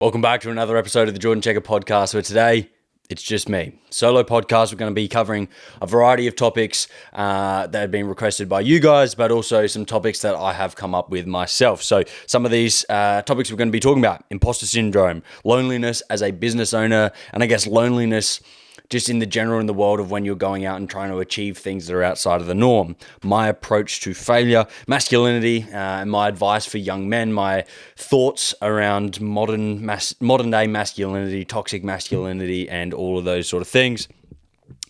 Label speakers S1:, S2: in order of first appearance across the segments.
S1: Welcome back to another episode of the Jordan Checker podcast, where today it's just me. Solo podcast. We're going to be covering a variety of topics that have been requested by you guys, but also some topics that I have come up with myself. So some of these topics we're going to be talking about: imposter syndrome, loneliness as a business owner, and I guess loneliness just in the general in the world of when you're going out and trying to achieve things that are outside of the norm, my approach to failure, masculinity, and my advice for young men, my thoughts around modern day masculinity, toxic masculinity, and all of those sort of things.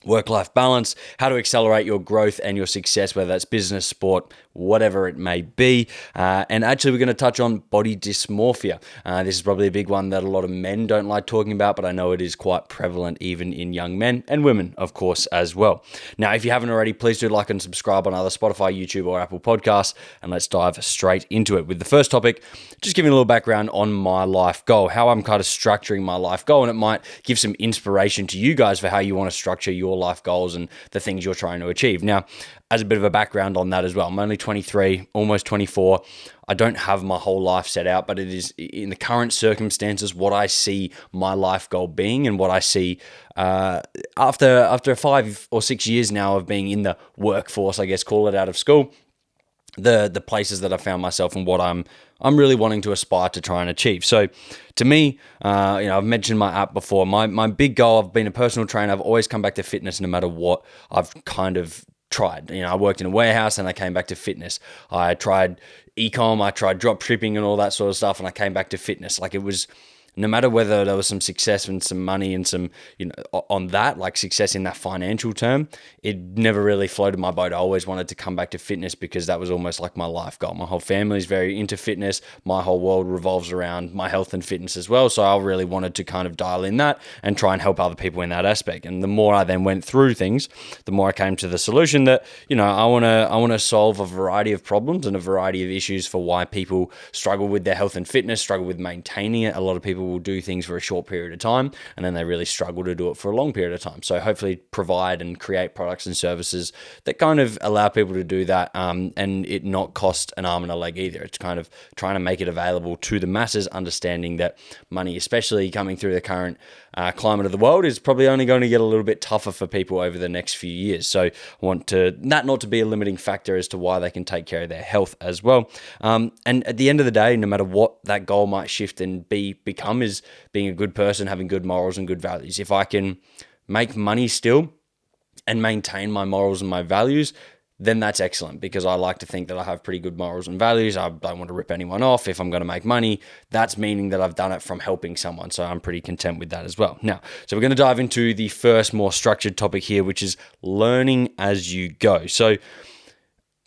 S1: Work-life balance, how to accelerate your growth and your success, whether that's business, sport, whatever it may be. And actually, we're going to touch on body dysmorphia. This is probably a big one that a lot of men don't like talking about, but I know it is quite prevalent even in young men and women, of course, as well. Now, if you haven't already, please do like and subscribe on either Spotify, YouTube, or Apple Podcasts, and let's dive straight into it with the first topic, just giving a little background on my life goal, how I'm kind of structuring my life goal, and it might give some inspiration to you guys for how you want to structure your life goals and the things you're trying to achieve. Now, as a bit of a background on that as well, I'm only 23, almost 24. I don't have my whole life set out, but it is in the current circumstances what I see my life goal being, and what I see after 5 or 6 years now of being in the workforce, I guess, call it, out of school, the places that I found myself and what I'm really wanting to aspire to try and achieve. So to me, I've mentioned my app before. My big goal, I've been a personal trainer. I've always come back to fitness no matter what I've kind of tried. I worked in a warehouse and I came back to fitness. I tried e-com, I tried drop shipping and all that sort of stuff, and I came back to fitness. Like, it was, no matter whether there was some success and some money and some, on that, like success in that financial term, it never really floated my boat. I always wanted to come back to fitness because that was almost like my life goal. My whole family is very into fitness. My whole world revolves around my health and fitness as well. So I really wanted to kind of dial in that and try and help other people in that aspect. And the more I then went through things, the more I came to the solution that, I want to solve a variety of problems and a variety of issues for why people struggle with their health and fitness, struggle with maintaining it. A lot of people will do things for a short period of time and then they really struggle to do it for a long period of time. So hopefully provide and create products and services that kind of allow people to do that, and it not cost an arm and a leg either. It's kind of trying to make it available to the masses, understanding that money, especially coming through the current climate of the world, is probably only going to get a little bit tougher for people over the next few years. So I want that not to be a limiting factor as to why they can take care of their health as well. And at the end of the day, no matter what that goal might shift and become, is being a good person, having good morals and good values. If I can make money still and maintain my morals and my values, then that's excellent, because I like to think that I have pretty good morals and values. I don't want to rip anyone off. If I'm going to make money, that's meaning that I've done it from helping someone. So I'm pretty content with that as well. Now, so we're going to dive into the first more structured topic here, which is learning as you go. So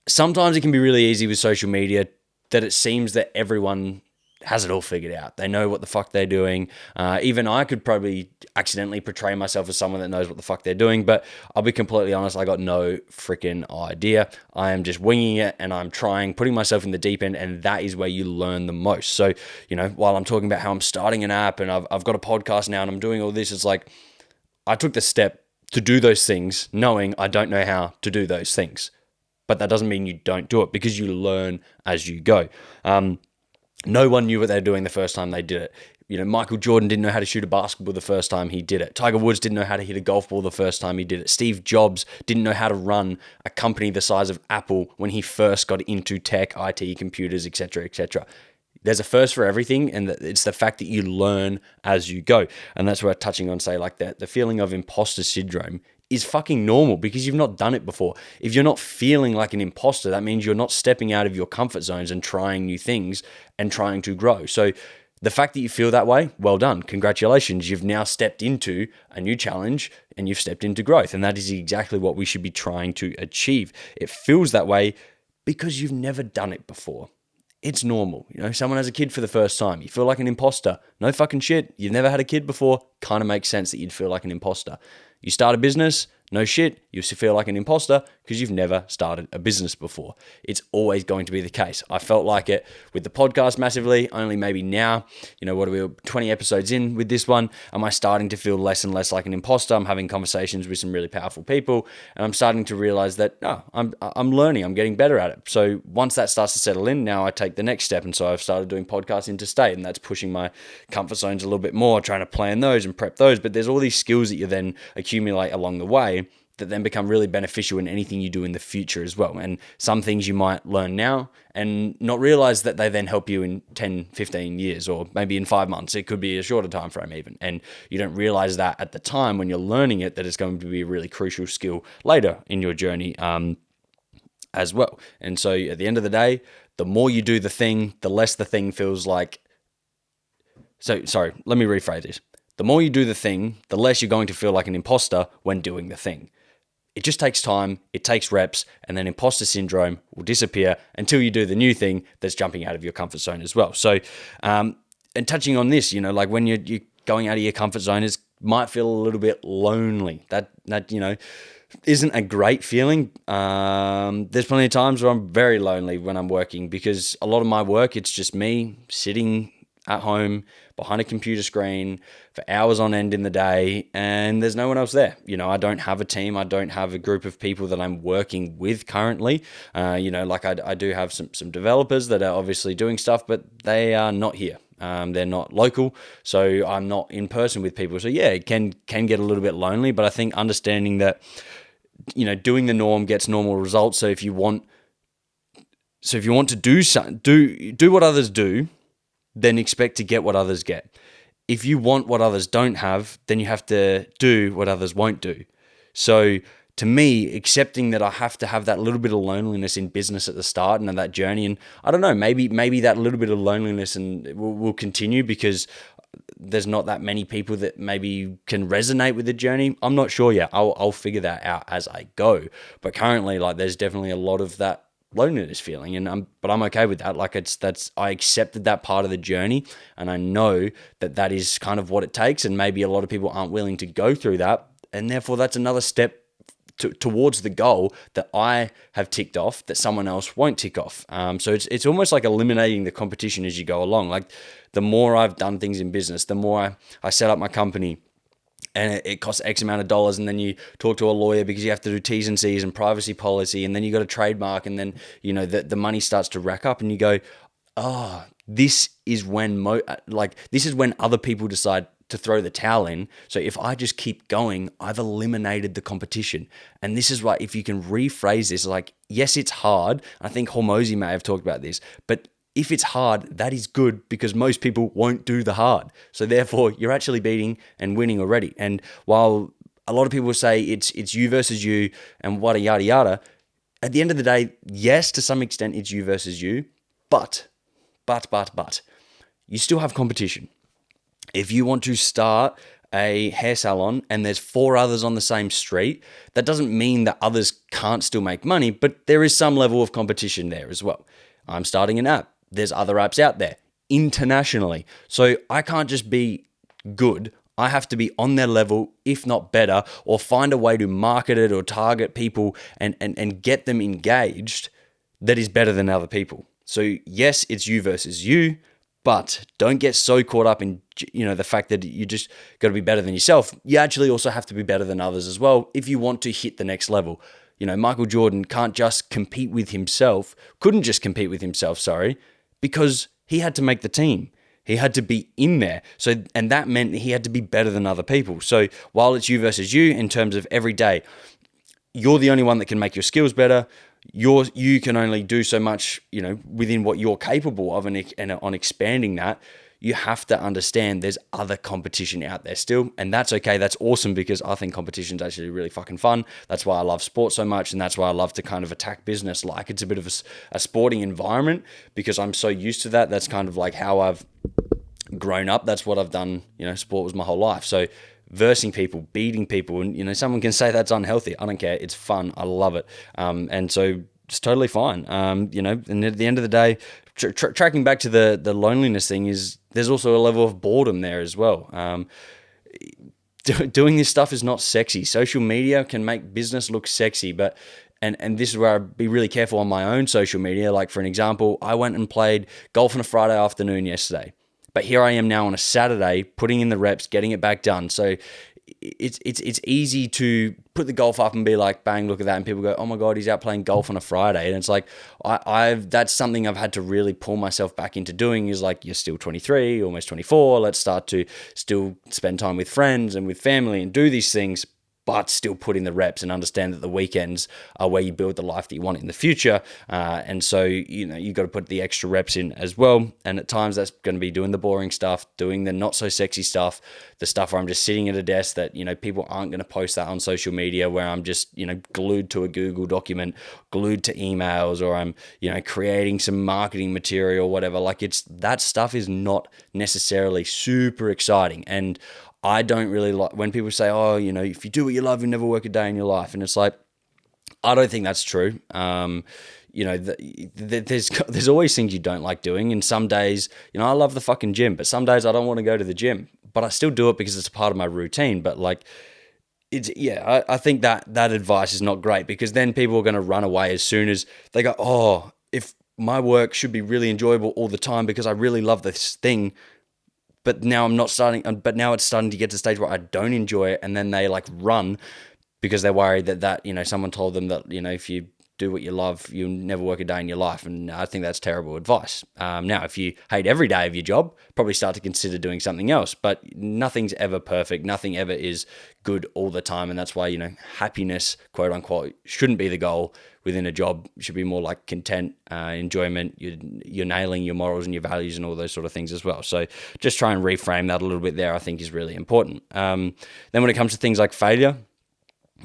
S1: sometimes it can be really easy with social media that it seems that everyone has it all figured out. They know what the fuck they're doing. Even I could probably accidentally portray myself as someone that knows what the fuck they're doing, but I'll be completely honest, I got no freaking idea. I am just winging it, and I'm putting myself in the deep end, and that is where you learn the most. So, while I'm talking about how I'm starting an app and I've got a podcast now and I'm doing all this, it's like I took the step to do those things knowing I don't know how to do those things. But that doesn't mean you don't do it, because you learn as you go. No one knew what they were doing the first time they did it. Michael Jordan didn't know how to shoot a basketball the first time he did it. Tiger Woods didn't know how to hit a golf ball the first time he did it. Steve Jobs didn't know how to run a company the size of Apple when he first got into tech, IT, computers, etc., etc. There's a first for everything, and it's the fact that you learn as you go. And that's where I'm touching on, say, like the feeling of imposter syndrome is fucking normal, because you've not done it before. If you're not feeling like an imposter, that means you're not stepping out of your comfort zones and trying new things and trying to grow. So the fact that you feel that way, well done. Congratulations. You've now stepped into a new challenge and you've stepped into growth. And that is exactly what we should be trying to achieve. It feels that way because you've never done it before. It's normal. Someone has a kid for the first time. You feel like an imposter. No fucking shit. You've never had a kid before. Kind of makes sense that you'd feel like an imposter. You start a business, no shit, you feel like an imposter because you've never started a business before. It's always going to be the case. I felt like it with the podcast massively, only maybe now, what are we, 20 episodes in with this one? Am I starting to feel less and less like an imposter? I'm having conversations with some really powerful people, and I'm starting to realize that, I'm learning, I'm getting better at it. So once that starts to settle in, now I take the next step. And so I've started doing podcasts interstate, and that's pushing my comfort zones a little bit more, trying to plan those and prep those. But there's all these skills that you then accumulate along the way that then become really beneficial in anything you do in the future as well. And some things you might learn now and not realize that they then help you in 10, 15 years, or maybe in 5 months. It could be a shorter time frame even. And you don't realize that at the time when you're learning it, that it's going to be a really crucial skill later in your journey as well. And so at the end of the day, the more you do the thing, the less the thing feels like... Sorry, let me rephrase this. The more you do the thing, the less you're going to feel like an imposter when doing the thing. It just takes time, it takes reps, and then imposter syndrome will disappear until you do the new thing that's jumping out of your comfort zone as well. So, and touching on this, like when you're going out of your comfort zone, it might feel a little bit lonely. That isn't a great feeling. There's plenty of times where I'm very lonely when I'm working, because a lot of my work, it's just me sitting at home behind a computer screen for hours on end in the day, and there's no one else there. I don't have a team. I don't have a group of people that I'm working with currently. I do have some developers that are obviously doing stuff, but they are not here. They're not local, so I'm not in person with people. So yeah, it can get a little bit lonely, but I think understanding that, doing the norm gets normal results. So if you want to do what others do, then expect to get what others get. If you want what others don't have, then you have to do what others won't do. So to me, accepting that I have to have that little bit of loneliness in business at the start and that journey, and I don't know, maybe that little bit of loneliness and will continue because there's not that many people that maybe can resonate with the journey. I'm not sure yet. I'll figure that out as I go. But currently, there's definitely a lot of that loneliness feeling, but I'm okay with that. I accepted that part of the journey, and I know that is kind of what it takes, and maybe a lot of people aren't willing to go through that, and therefore that's another step towards the goal that I have ticked off that someone else won't tick off. So it's almost like eliminating the competition as you go along. Like the more I've done things in business, the more I set up my company, and it costs X amount of dollars, and then you talk to a lawyer because you have to do T's and C's and privacy policy, and then you got a trademark, and then the money starts to rack up, and you go, this is when this is when other people decide to throw the towel in. So if I just keep going, I've eliminated the competition. And this is why, if you can rephrase this, yes, it's hard. I think Hormozy may have talked about this, but if it's hard, that is good because most people won't do the hard. So therefore, you're actually beating and winning already. And while a lot of people say it's you versus you and yada yada, at the end of the day, yes, to some extent it's you versus you, but you still have competition. If you want to start a hair salon and there's 4 others on the same street, that doesn't mean that others can't still make money, but there is some level of competition there as well. I'm starting an app. There's other apps out there internationally. So I can't just be good. I have to be on their level, if not better, or find a way to market it or target people and get them engaged that is better than other people. So yes, it's you versus you, but don't get so caught up in the fact that you just got to be better than yourself. You actually also have to be better than others as well if you want to hit the next level. Michael Jordan couldn't just compete with himself, because he had to make the team. He had to be in there. And that meant he had to be better than other people. So while it's you versus you in terms of every day, you're the only one that can make your skills better. You can only do so much, within what you're capable of, and on expanding that, you have to understand there's other competition out there still, and that's okay. That's awesome, because I think competition is actually really fucking fun. That's why I love sport so much, and that's why I love to kind of attack business like it's a bit of a sporting environment, because I'm so used to that. That's kind of like how I've grown up. That's what I've done. Sport was my whole life. So versing people, beating people, and someone can say that's unhealthy. I don't care. It's fun. I love it. And so it's totally fine. And at the end of the day, tracking back to the loneliness thing, is there's also a level of boredom there as well. doing this stuff is not sexy. Social media can make business look sexy, but and this is where I'd be really careful on my own social media. Like, for an example, I went and played golf on a Friday afternoon yesterday, but here I am now on a Saturday, putting in the reps, getting it back done. So it's easy to put the golf up and be like, bang, look at that, and people go, oh my god, he's out playing golf on a Friday. And it's like, that's something I've had to really pull myself back into doing, is like, you're still 23, almost 24, let's start to still spend time with friends and with family and do these things, but still put in the reps and understand that the weekends are where you build the life that you want in the future. And so, you got to put the extra reps in as well. And at times that's going to be doing the boring stuff, doing the not so sexy stuff, the stuff where I'm just sitting at a desk that, people aren't going to post that on social media, where I'm just, glued to a Google document, glued to emails, or I'm, creating some marketing material, whatever. Like, that stuff is not necessarily super exciting. And I don't really like when people say, oh, if you do what you love, you never work a day in your life. And it's like, I don't think that's true. There's always things you don't like doing. And some days, I love the fucking gym, but some days I don't want to go to the gym, but I still do it because it's a part of my routine. But like, I think that advice is not great, because then people are going to run away as soon as they go, oh, if my work should be really enjoyable all the time because I really love this thing, but now it's starting to get to the stage where I don't enjoy it, and then they like run because they're worried that someone told them that, if you do what you love, you'll never work a day in your life. And I think that's terrible advice. Now, if you hate every day of your job, probably start to consider doing something else, but nothing's ever perfect. Nothing ever is good all the time. And that's why, happiness, quote unquote, shouldn't be the goal within a job. It should be more like content, enjoyment. You're nailing your morals and your values and all those sort of things as well. So just try and reframe that a little bit there, I think, is really important. Then when it comes to things like failure,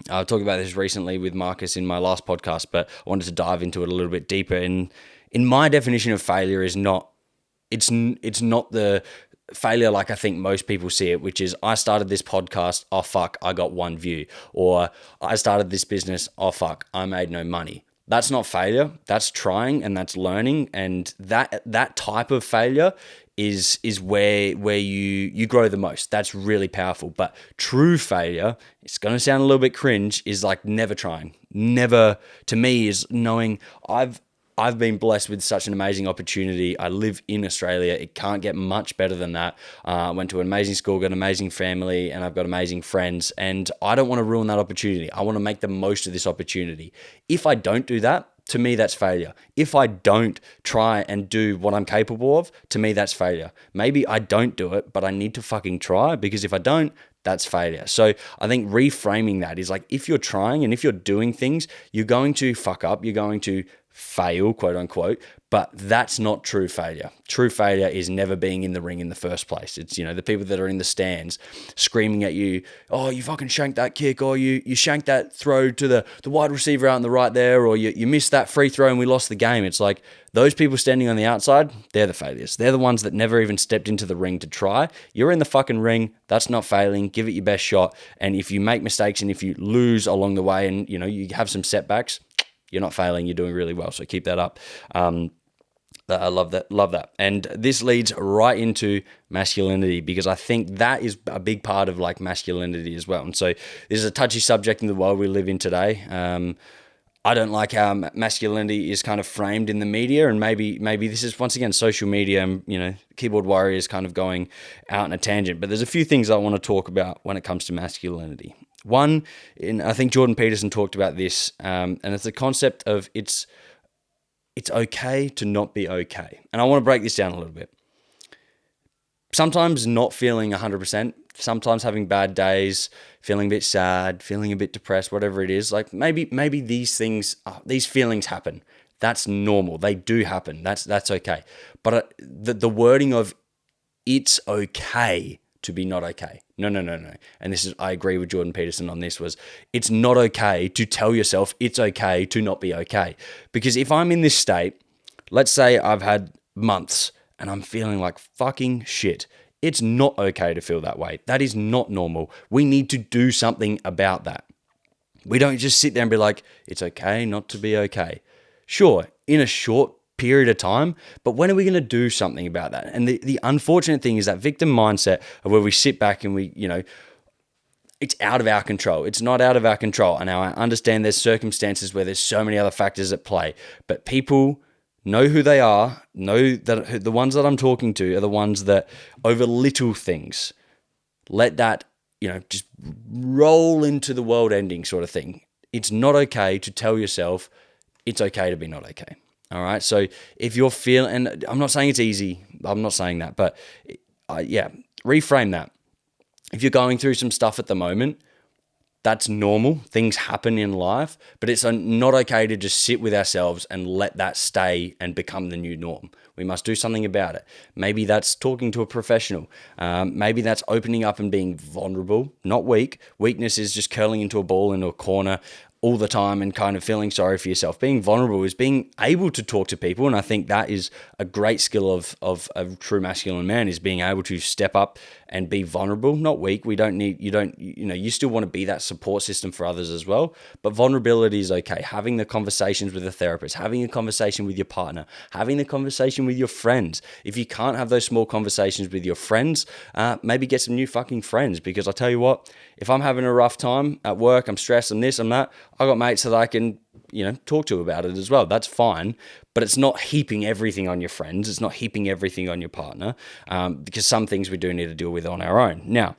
S1: I talked about this recently with Marcus in my last podcast, but I wanted to dive into it a little bit deeper. In my definition of failure is not, it's not the failure like I think most people see it, which is, I started this podcast, oh fuck, I got 1 view, or I started this business, oh fuck, I made no money. That's not failure. That's trying, and that's learning, and that type of failure is where you grow the most. That's really powerful. But true failure, it's going to sound a little bit cringe, is like never trying. Never, to me, is knowing I've been blessed with such an amazing opportunity. I live in Australia. It can't get much better than that. I went to an amazing school, got an amazing family, and I've got amazing friends. And I don't want to ruin that opportunity. I want to make the most of this opportunity. If I don't do that, to me, that's failure. If I don't try and do what I'm capable of, to me, that's failure. Maybe I don't do it, but I need to fucking try, because if I don't, that's failure. So I think reframing that is like, if you're trying and if you're doing things, you're going to fuck up, you're going to fail, quote unquote, but that's not true failure. True failure is never being in the ring in the first place. It's, the people that are in the stands screaming at you, oh, you fucking shanked that kick, or you shanked that throw to the wide receiver out on the right there, or you missed that free throw and we lost the game. It's like, those people standing on the outside, they're the failures. They're the ones that never even stepped into the ring to try. You're in the fucking ring. That's not failing. Give it your best shot. And if you make mistakes and if you lose along the way and, you have some setbacks, you're not failing. You're doing really well. So keep that up. I love that. And this leads right into masculinity, because I think that is a big part of like masculinity as well. And so this is a touchy subject in the world we live in today. I don't like how masculinity is kind of framed in the media, and maybe this is once again social media and keyboard warriors kind of going out on a tangent. But there's a few things I want to talk about when it comes to masculinity. One, I think Jordan Peterson talked about this, and it's the concept of it's okay to not be okay. And I want to break this down a little bit. Sometimes not feeling 100%, sometimes having bad days, feeling a bit sad, feeling a bit depressed, whatever it is, like maybe these feelings happen. That's normal. They do happen. That's okay. But the wording of it's okay to be not okay. No. And I agree with Jordan Peterson on this, was it's not okay to tell yourself it's okay to not be okay. Because if I'm in this state, let's say I've had months and I'm feeling like fucking shit, it's not okay to feel that way. That is not normal. We need to do something about that. We don't just sit there and be like, it's okay not to be okay. Sure, in a short period of time, but when are we going to do something about that? And the unfortunate thing is that victim mindset of where we sit back and we, it's out of our control. It's not out of our control. And now I understand there's circumstances where there's so many other factors at play, but people know who they are, know that the ones that I'm talking to are the ones that over little things let that, just roll into the world ending sort of thing. It's not okay to tell yourself it's okay to be not okay. All right. So if you're feeling, and I'm not saying it's easy, I'm not saying that, but reframe that. If you're going through some stuff at the moment, that's normal. Things happen in life, but it's not okay to just sit with ourselves and let that stay and become the new norm. We must do something about it. Maybe that's talking to a professional. Maybe that's opening up and being vulnerable, not weak. Weakness is just curling into a ball into a corner all the time and kind of feeling sorry for yourself. Being vulnerable is being able to talk to people, and I think that is a great skill of a true masculine man, is being able to step up and be vulnerable, not weak. You still want to be that support system for others as well, but vulnerability is okay. Having the conversations with a therapist, having a conversation with your partner, having the conversation with your friends. If you can't have those small conversations with your friends, maybe get some new fucking friends, because I tell you what, if I'm having a rough time at work, I'm stressed, I'm this, I'm that, I got mates that I can, talk to about it as well. That's fine, but it's not heaping everything on your friends. It's not heaping everything on your partner, because some things we do need to deal with on our own. Now,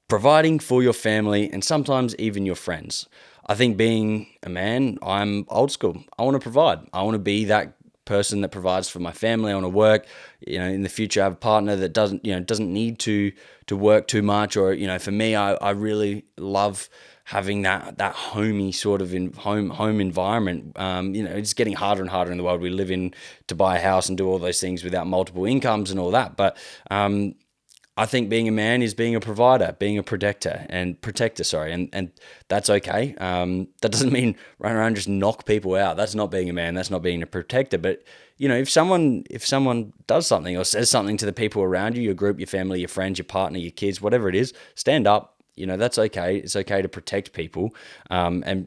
S1: providing for your family and sometimes even your friends. I think being a man, I'm old school. I want to provide. I want to be that person that provides for my family. I want to work, in the future, I have a partner that doesn't need to work too much, or, for me, I really love having that homey sort of home environment. It's getting harder and harder in the world we live in to buy a house and do all those things without multiple incomes and all that. But I think being a man is being a provider, being a protector, and that's okay. That doesn't mean run around and just knock people out. That's not being a man. That's not being a protector. But if someone does something or says something to the people around you, your group, your family, your friends, your partner, your kids, whatever it is, stand up. That's okay. It's okay to protect people. And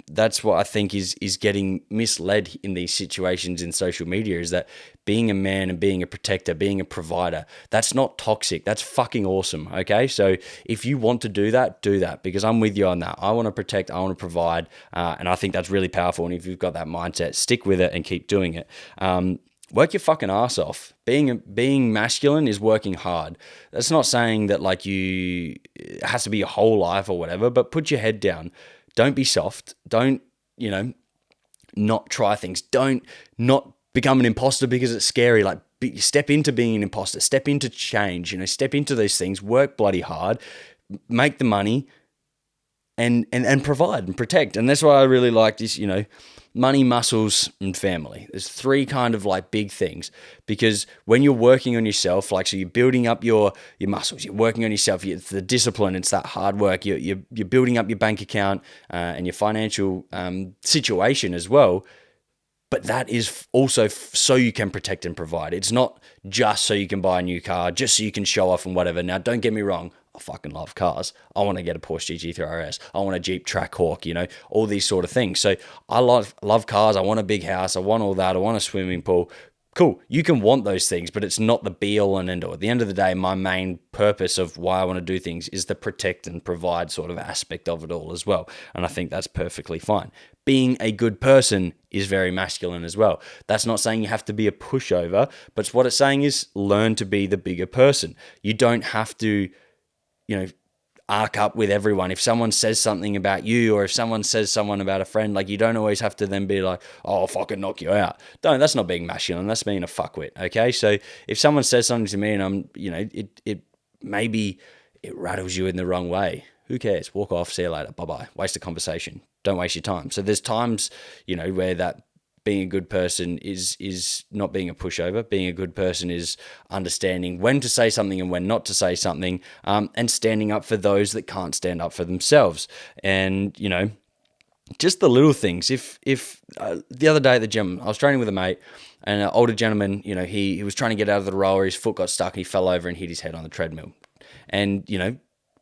S1: that's what I think is getting misled in these situations in social media, is that being a man and being a protector, being a provider, that's not toxic. That's fucking awesome. Okay. So if you want to do that, because I'm with you on that. I want to protect, I want to provide. And I think that's really powerful. And if you've got that mindset, stick with it and keep doing it. Work your fucking ass off. Being masculine is working hard. That's not saying that it has to be your whole life or whatever, but put your head down. Don't be soft. Don't, not try things. Don't not become an imposter because it's scary. Step into being an imposter. Step into change. Step into those things. Work bloody hard. Make the money and provide and protect. And that's why I really like this, money, muscles, and family. There's three kind of big things, because when you're working on yourself, so you're building up your muscles, you're working on yourself, it's the discipline, it's that hard work, you're building up your bank account and your financial situation as well. But that is also so you can protect and provide. It's not just so you can buy a new car, just so you can show off and whatever. Now, don't get me wrong. I fucking love cars. I want to get a Porsche GT3 RS. I want a Jeep Trackhawk, all these sort of things. So I love cars. I want a big house. I want all that. I want a swimming pool. Cool. You can want those things, but it's not the be all and end all. At the end of the day, my main purpose of why I want to do things is the protect and provide sort of aspect of it all as well. And I think that's perfectly fine. Being a good person is very masculine as well. That's not saying you have to be a pushover, but what it's saying is learn to be the bigger person. You don't have to, arc up with everyone. If someone says something about you, or if someone says someone about a friend, you don't always have to then be like, oh, I'll fucking knock you out. That's not being masculine. That's being a fuckwit. Okay. So if someone says something to me and I'm, maybe it rattles you in the wrong way, who cares? Walk off, see you later. Bye-bye. Waste of conversation. Don't waste your time. So there's times, where that being a good person is not being a pushover. Being a good person is understanding when to say something and when not to say something, and standing up for those that can't stand up for themselves. And, just the little things. If the other day at the gym, I was training with a mate, and an older gentleman, he was trying to get out of the rower, his foot got stuck, and he fell over and hit his head on the treadmill. And,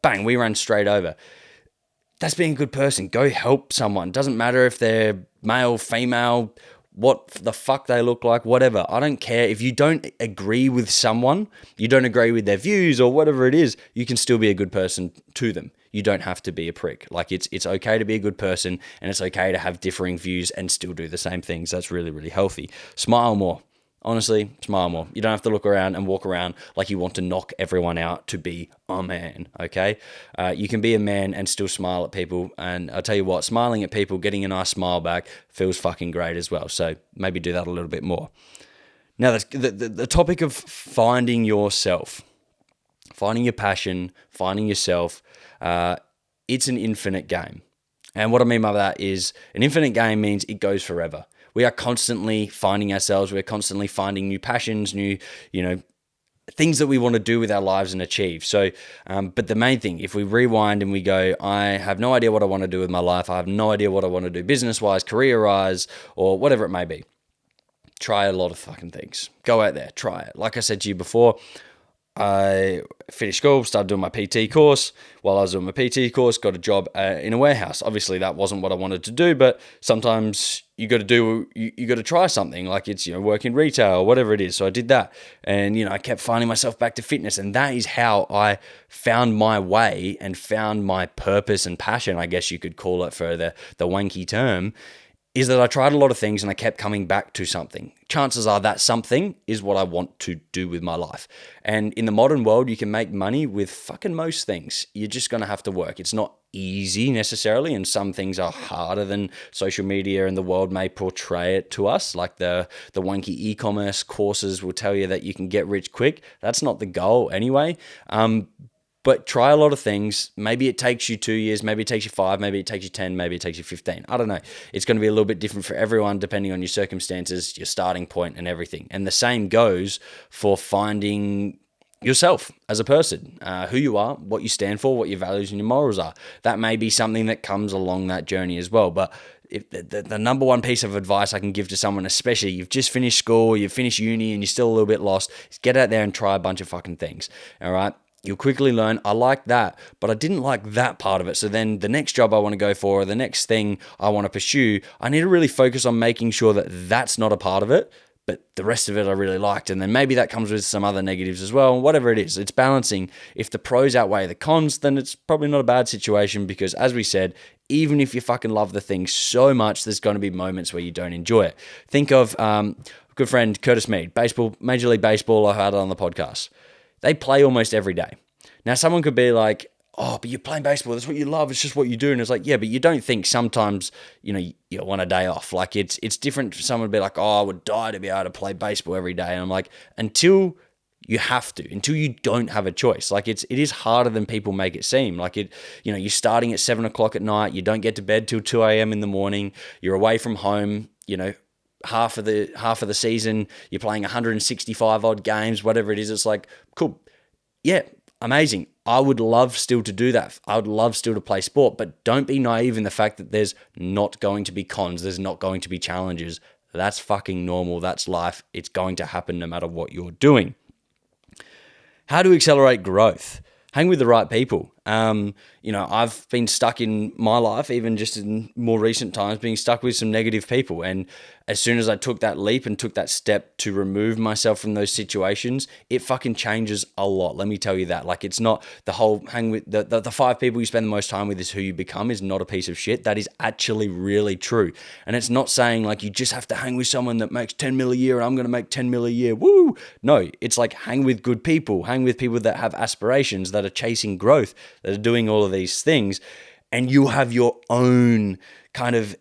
S1: bang, we ran straight over. That's being a good person. Go help someone. Doesn't matter if they're male, female, what the fuck they look like, whatever. I don't care. If you don't agree with someone, you don't agree with their views or whatever it is, you can still be a good person to them. You don't have to be a prick. Like it's okay to be a good person, and it's okay to have differing views and still do the same things. That's really, really healthy. Smile more. Honestly, smile more. You don't have to look around and walk around like you want to knock everyone out to be a man, okay? You can be a man and still smile at people. And I'll tell you what, smiling at people, getting a nice smile back feels fucking great as well. So maybe do that a little bit more. Now, the topic of finding yourself, finding your passion, finding yourself, it's an infinite game. And what I mean by that is an infinite game means it goes forever. We are constantly finding ourselves. We're constantly finding new passions, new, things that we want to do with our lives and achieve. So, but the main thing, if we rewind and we go, I have no idea what I want to do with my life. I have no idea what I want to do business-wise, career-wise, or whatever it may be. Try a lot of fucking things. Go out there, try it. Like I said to you before, I finished school, started doing my PT course. While I was doing my PT course, got a job in a warehouse. Obviously, that wasn't what I wanted to do, but sometimes you got to try something, like it's, work in retail or whatever it is. So I did that, and I kept finding myself back to fitness, and that is how I found my way and found my purpose and passion, I guess you could call it for the wanky term, is that I tried a lot of things and I kept coming back to something. Chances are that something is what I want to do with my life. And in the modern world, you can make money with fucking most things. You're just going to have to work. It's not easy necessarily, and some things are harder than social media and the world may portray it to us. Like the wanky e-commerce courses will tell you that you can get rich quick. That's not the goal anyway. But try a lot of things. Maybe it takes you 2 years, maybe it takes you 5, maybe it takes you 10, maybe it takes you 15. I don't know. It's going to be a little bit different for everyone depending on your circumstances, your starting point, and everything. And the same goes for finding yourself as a person, who you are, what you stand for, what your values and your morals are. That may be something that comes along that journey as well. But if the number one piece of advice I can give to someone, especially you've just finished school, you've finished uni, and you're still a little bit lost, is get out there and try a bunch of fucking things. All right? You'll quickly learn, I like that, but I didn't like that part of it. So then the next job I want to go for, or the next thing I want to pursue, I need to really focus on making sure that that's not a part of it, but the rest of it I really liked. And then maybe that comes with some other negatives as well. Whatever it is, it's balancing. If the pros outweigh the cons, then it's probably not a bad situation, because as we said, even if you fucking love the thing so much, there's going to be moments where you don't enjoy it. Think of good friend Curtis Mead, baseball, Major League Baseball. I had it on the podcast. They play almost every day. Now, someone could be like, oh, but you're playing baseball. That's what you love. It's just what you do. And it's like, yeah, but you don't think sometimes, you want a day off. Like it's different for someone to be like, oh, I would die to be able to play baseball every day. And I'm like, until you have to, until you don't have a choice. Like it is harder than people make it seem. Like you're starting at 7 o'clock at night. You don't get to bed till 2 a.m. in the morning. You're away from home, half of the season, you're playing 165 odd games, whatever it is. It's like, cool. Yeah, amazing. I would love still to do that. I would love still to play sport, but don't be naive in the fact that there's not going to be cons. There's not going to be challenges. That's fucking normal. That's life. It's going to happen no matter what you're doing. How to accelerate growth? Hang with the right people. I've been stuck in my life, even just in more recent times, being stuck with some negative people. And as soon as I took that leap and took that step to remove myself from those situations, it fucking changes a lot. Let me tell you that. Like, it's not the whole hang with the 5 people you spend the most time with is who you become is not a piece of shit. That is actually really true. And it's not saying like you just have to hang with someone that makes 10 mil a year and I'm going to make 10 mil a year. Woo! No, it's like hang with good people, hang with people that have aspirations, that are chasing growth, that are doing all of these things, and you have your own kind of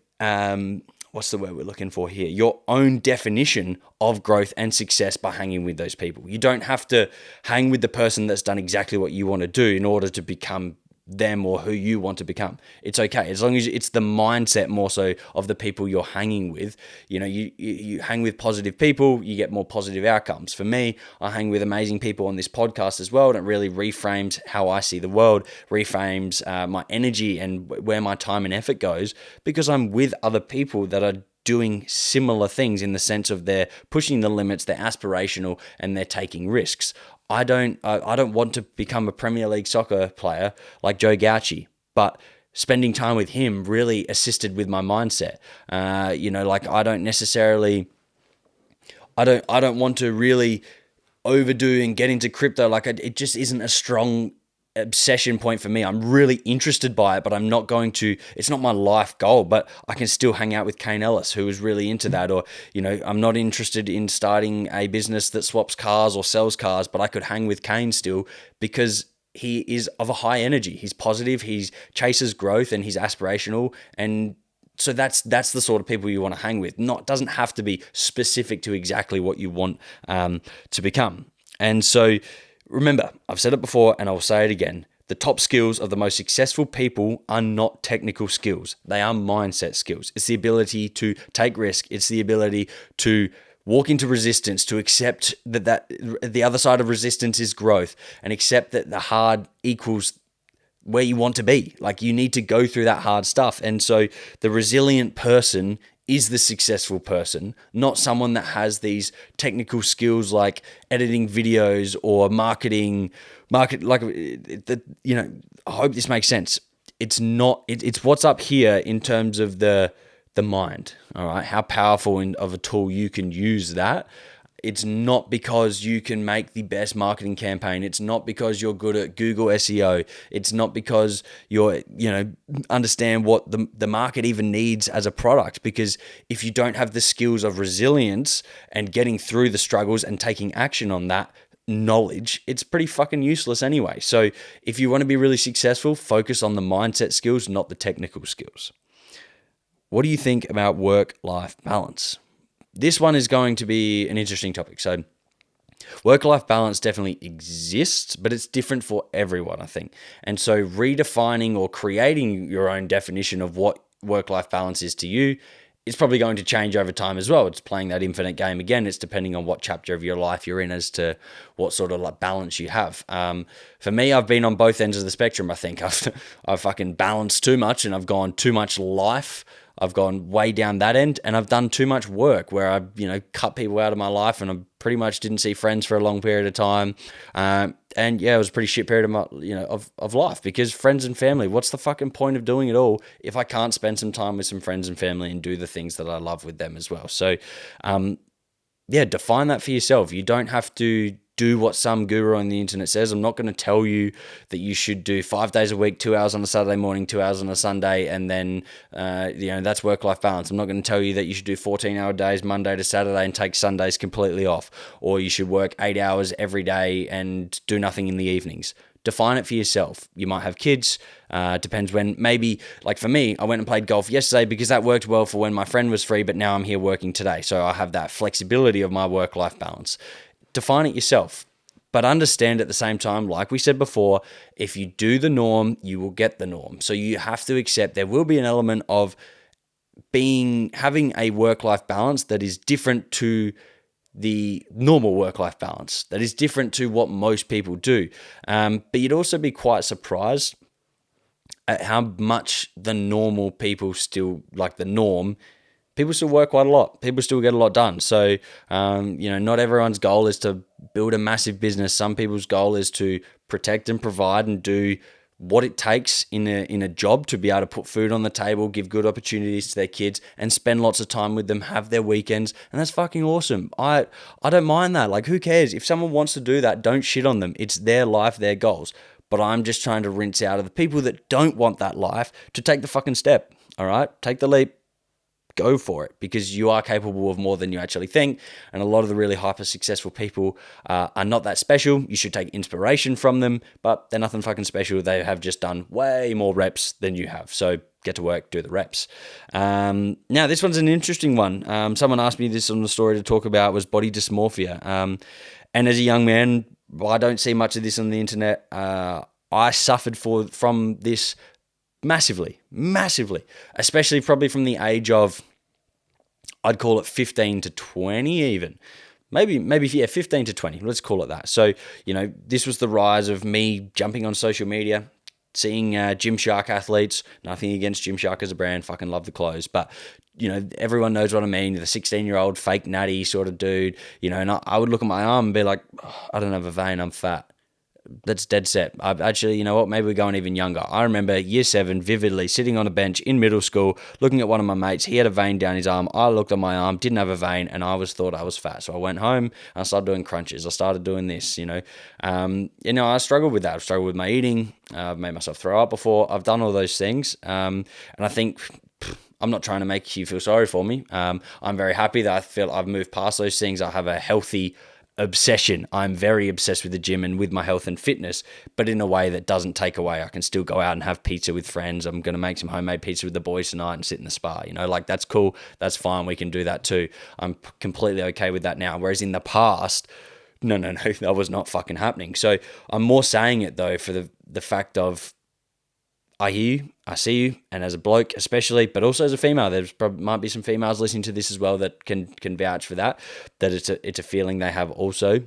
S1: what's the word we're looking for here? Your own definition of growth and success by hanging with those people. You don't have to hang with the person that's done exactly what you want to do in order to become them or who you want to become. It's okay. As long as it's the mindset more so of the people you're hanging with. You hang with positive people, you get more positive outcomes. For me, I hang with amazing people on this podcast as well, and it really reframes how I see the world, reframes my energy and where my time and effort goes, because I'm with other people that are doing similar things in the sense of they're pushing the limits, they're aspirational, and they're taking risks. I don't want to become a Premier League soccer player like Joe Gauci, but spending time with him really assisted with my mindset. Like I don't want to really overdo and get into crypto. Like it just isn't a strong obsession point for me. I'm really interested by it, but it's not my life goal, but I can still hang out with Kane Ellis, who is really into that. Or, I'm not interested in starting a business that swaps cars or sells cars, but I could hang with Kane still because he is of a high energy. He's positive, he chases growth, and he's aspirational. And so that's the sort of people you want to hang with. Doesn't have to be specific to exactly what you want to become. And so remember, I've said it before and I'll say it again. The top skills of the most successful people are not technical skills. They are mindset skills. It's the ability to take risk. It's the ability to walk into resistance, to accept that the other side of resistance is growth, and accept that the hard equals where you want to be. Like, you need to go through that hard stuff. And so the resilient person is the successful person, not someone that has these technical skills like editing videos or I hope this makes sense. It's what's up here in terms of the mind. All right. How powerful of a tool you can use that. It's not because you can make the best marketing campaign. It's not because you're good at Google SEO. It's not because you're, understand what the market even needs as a product. Because if you don't have the skills of resilience and getting through the struggles and taking action on that knowledge, it's pretty fucking useless anyway. So if you want to be really successful, focus on the mindset skills, not the technical skills. What do you think about work-life balance? This one is going to be an interesting topic. So work-life balance definitely exists, but it's different for everyone, I think. And so redefining or creating your own definition of what work-life balance is to you is probably going to change over time as well. It's playing that infinite game again. It's depending on what chapter of your life you're in as to what sort of like balance you have. For me, I've been on both ends of the spectrum. I think I've fucking balanced too much and I've gone too much life. I've gone way down that end, and I've done too much work where I, cut people out of my life, and I pretty much didn't see friends for a long period of time. And yeah, it was a pretty shit period of my, of life, because friends and family, what's the fucking point of doing it all if I can't spend some time with some friends and family and do the things that I love with them as well? So, define that for yourself. You don't have to do what some guru on the internet says. I'm not going to tell you that you should do 5 days a week, 2 hours on a Saturday morning, 2 hours on a Sunday, and then, that's work-life balance. I'm not going to tell you that you should do 14-hour days Monday to Saturday and take Sundays completely off, or you should work 8 hours every day and do nothing in the evenings. Define it for yourself. You might have kids. Depends when. Maybe, like for me, I went and played golf yesterday because that worked well for when my friend was free, but now I'm here working today. So I have that flexibility of my work-life balance. Define it yourself, but understand at the same time, like we said before, if you do the norm, you will get the norm. So you have to accept there will be an element of having a work-life balance that is different to the normal work-life balance, that is different to what most people do. But you'd also be quite surprised at how much the normal people still, like the norm, people still work quite a lot. People still get a lot done. So, not everyone's goal is to build a massive business. Some people's goal is to protect and provide and do what it takes in a job to be able to put food on the table, give good opportunities to their kids, and spend lots of time with them, have their weekends. And that's fucking awesome. I don't mind that. Like, who cares? If someone wants to do that, don't shit on them. It's their life, their goals. But I'm just trying to rinse out of the people that don't want that life to take the fucking step. All right? Take the leap. Go for it, because you are capable of more than you actually think. And a lot of the really hyper successful people are not that special. You should take inspiration from them, but they're nothing fucking special. They have just done way more reps than you have. So get to work, do the reps. Now, this one's an interesting one. Someone asked me this on the story to talk about was body dysmorphia. And as a young man, I don't see much of this on the internet. I suffered from this massively, especially probably from the age of, I'd call it 15 to 20 even. Maybe 15 to 20. Let's call it that. So, this was the rise of me jumping on social media, seeing Gymshark athletes. Nothing against Gymshark as a brand. Fucking love the clothes. But, everyone knows what I mean. The 16-year-old fake natty sort of dude. And I would look at my arm and be like, oh, I don't have a vein. I'm fat. That's dead set. I've actually, you know what, maybe we're going even younger. I remember year 7 vividly sitting on a bench in middle school, looking at one of my mates. He had a vein down his arm. I looked on my arm, didn't have a vein, and I thought I was fat. So I went home and I started doing crunches. I started doing this, I struggled with that. I've struggled with my eating. I've made myself throw up before. I've done all those things. And I think I'm not trying to make you feel sorry for me. I'm very happy that I feel I've moved past those things. I have a healthy obsession. I'm very obsessed with the gym and with my health and fitness, but in a way that doesn't take away. I can still go out and have pizza with friends. I'm going to make some homemade pizza with the boys tonight and sit in the spa. That's cool. That's fine. We can do that too. I'm completely okay with that now. Whereas in the past, no, that was not fucking happening. So I'm more saying it though for the fact of, I hear you, I see you, and as a bloke especially, but also as a female, there's probably might be some females listening to this as well that can vouch for that it's a feeling they have also.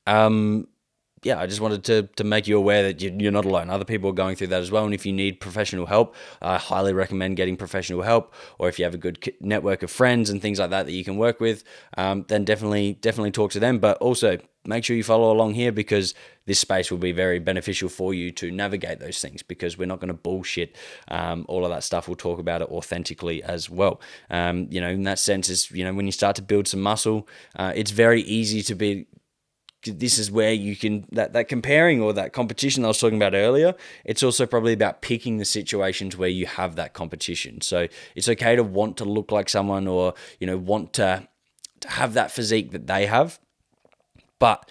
S1: I just wanted to make you aware that you're not alone. Other people are going through that as well. And if you need professional help, I highly recommend getting professional help. Or if you have a good network of friends and things like that you can work with, then definitely talk to them. But also make sure you follow along here, because this space will be very beneficial for you to navigate those things, because we're not going to bullshit all of that stuff. We'll talk about it authentically as well. In that sense is, when you start to build some muscle, it's very easy to be. This is where you can, that comparing or that competition I was talking about earlier, it's also probably about picking the situations where you have that competition. So it's okay to want to look like someone, or, want to have that physique that they have, but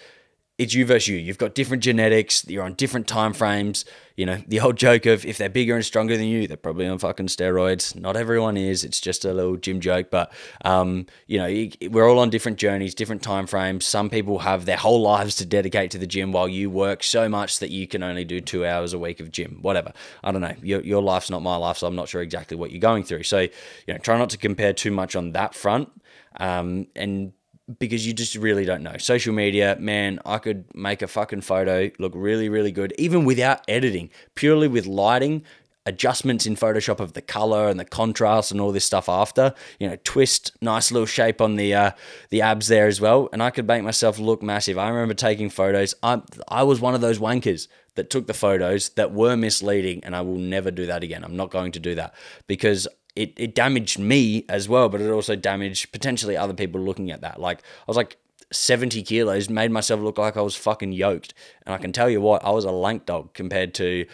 S1: it's you versus you. You've got different genetics. You're on different time frames. The old joke of if they're bigger and stronger than you, they're probably on fucking steroids. Not everyone is. It's just a little gym joke. But, we're all on different journeys, different time frames. Some people have their whole lives to dedicate to the gym, while you work so much that you can only do 2 hours a week of gym, whatever. I don't know. Your life's not my life, so I'm not sure exactly what you're going through. So, try not to compare too much on that front. And because you just really don't know. Social media, man, I could make a fucking photo look really, really good, even without editing, purely with lighting, adjustments in Photoshop of the color and the contrast and all this stuff after, twist, nice little shape on the abs there as well. And I could make myself look massive. I remember taking photos. I was one of those wankers that took the photos that were misleading, and I will never do that again. I'm not going to do that, because it damaged me as well, but it also damaged potentially other people looking at that. Like, I was like 70 kilos, made myself look like I was fucking yoked. And I can tell you what, I was a lank dog compared to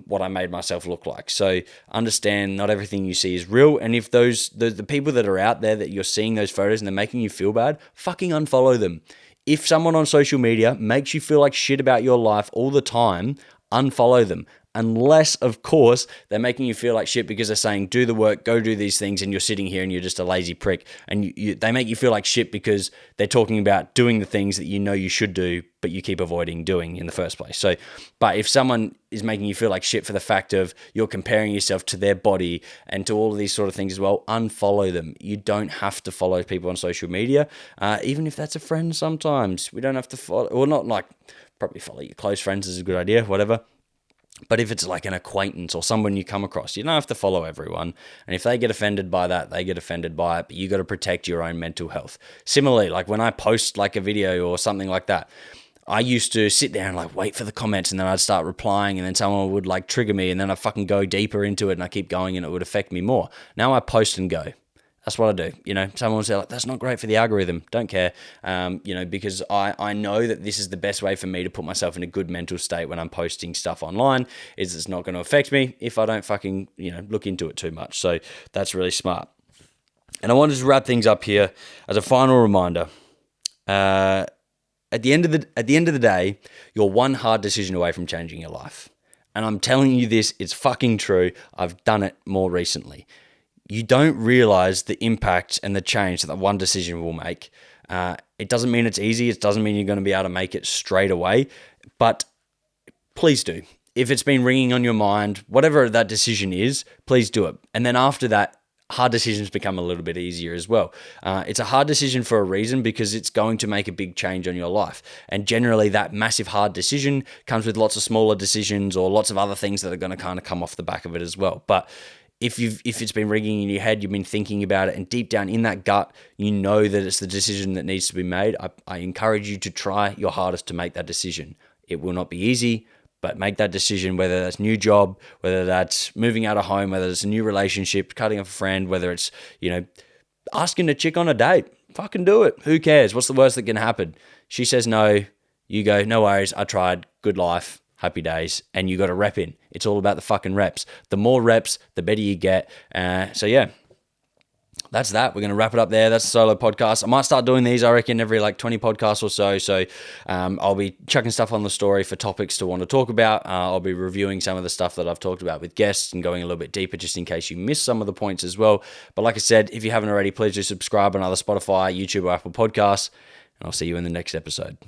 S1: what I made myself look like. So understand, not everything you see is real. And if the people that are out there that you're seeing those photos and they're making you feel bad, fucking unfollow them. If someone on social media makes you feel like shit about your life all the time, unfollow them. Unless, of course, they're making you feel like shit because they're saying, do the work, go do these things, and you're sitting here and you're just a lazy prick. And they make you feel like shit because they're talking about doing the things that you should do, but you keep avoiding doing in the first place. So, but if someone is making you feel like shit for the fact of you're comparing yourself to their body and to all of these sort of things as well, unfollow them. You don't have to follow people on social media, even if that's a friend sometimes. We don't have to follow, or not like, probably follow your close friends is a good idea, whatever. But if it's like an acquaintance or someone you come across, you don't have to follow everyone. And if they get offended by that, they get offended by it. But you got to protect your own mental health. Similarly, like when I post like a video or something like that, I used to sit there and like wait for the comments, and then I'd start replying, and then someone would like trigger me, and then I'd fucking go deeper into it, and I keep going, and it would affect me more. Now I post and go. That's what I do. Someone will say like, that's not great for the algorithm. Don't care. Because I know that this is the best way for me to put myself in a good mental state when I'm posting stuff online, is it's not going to affect me if I don't fucking, look into it too much. So that's really smart. And I wanted to wrap things up here as a final reminder. At the end of the day, you're one hard decision away from changing your life. And I'm telling you this, it's fucking true. I've done it more recently. You don't realize the impact and the change that one decision will make. It doesn't mean it's easy. It doesn't mean you're going to be able to make it straight away. But please do. If it's been ringing on your mind, whatever that decision is, please do it. And then after that, hard decisions become a little bit easier as well. It's a hard decision for a reason, because it's going to make a big change on your life. And generally that massive hard decision comes with lots of smaller decisions or lots of other things that are going to kind of come off the back of it as well. But if it's been ringing in your head, you've been thinking about it, and deep down in that gut, you know that it's the decision that needs to be made, I encourage you to try your hardest to make that decision. It will not be easy, but make that decision, whether that's new job, whether that's moving out of home, whether it's a new relationship, cutting off a friend, whether it's, asking a chick on a date. Fucking do it. Who cares? What's the worst that can happen? She says no. You go, no worries. I tried. Good life. Happy days. And you got a rep in. It's all about the fucking reps. The more reps, the better you get. So yeah, that's that. We're going to wrap it up there. That's a solo podcast. I might start doing these, I reckon, every 20 podcasts or so. So I'll be chucking stuff on the story for topics to want to talk about. I'll be reviewing some of the stuff that I've talked about with guests and going a little bit deeper just in case you missed some of the points as well. But like I said, if you haven't already, please do subscribe on either Spotify, YouTube, or Apple Podcasts. And I'll see you in the next episode.